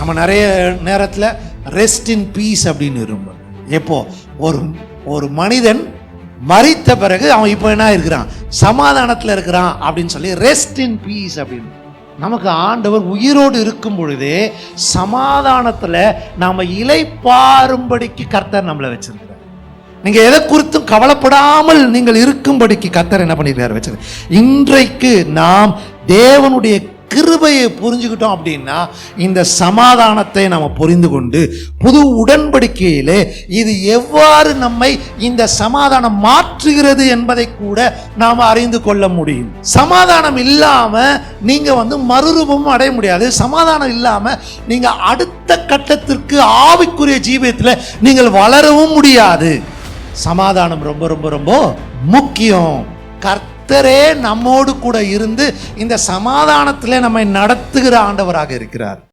நம்ம நிறைய நேரத்தில் ரெஸ்ட் இன் பீஸ் அப்படின்னு விரும்புகிறோம். எப்போ ஒரு ஒரு மனிதன் மரித்த பிறகு அவன் இப்போ என்ன இருக்கிறான், சமாதானத்தில் இருக்கிறான் அப்படின்னு சொல்லி ரெஸ்ட் இன் பீஸ் அப்படின்னு. நமக்கு ஆண்டவர் உயிரோடு இருக்கும் பொழுதே சமாதானத்தில் நாம் இளைப்பாறும்படிக்கு கர்த்தர் நம்மளை வச்சிருக்கிறார். நீங்க எதை குறித்தும் கவலைப்படாமல் நீங்கள் இருக்கும்படிக்கு கர்த்தர் என்ன பண்ணிருக்காரு வச்சிருக்காரு. இன்றைக்கு நாம் தேவனுடைய கிருபையை புரிஞ்சுக்கிட்டோம் அப்படின்னா இந்த சமாதானத்தை நாம் புரிந்து கொண்டு புது உடன்படிக்கையிலே இது எவ்வாறு நம்மை இந்த சமாதானம் மாற்றுகிறது என்பதை கூட நாம் அறிந்து கொள்ள முடியும். சமாதானம் இல்லாம நீங்க மறுரூபமும் அடைய முடியாது. சமாதானம் இல்லாம நீங்க அடுத்த கட்டத்திற்கு ஆவிக்குரிய ஜீவியத்தில் நீங்கள் வளரவும் முடியாது. சமாதானம் ரொம்ப ரொம்ப ரொம்ப முக்கியம். கர்த்தரே நம்மோடு கூட இருந்து இந்த சமாதானத்திலே நம்மை நடத்துகிற ஆண்டவராக இருக்கிறார்.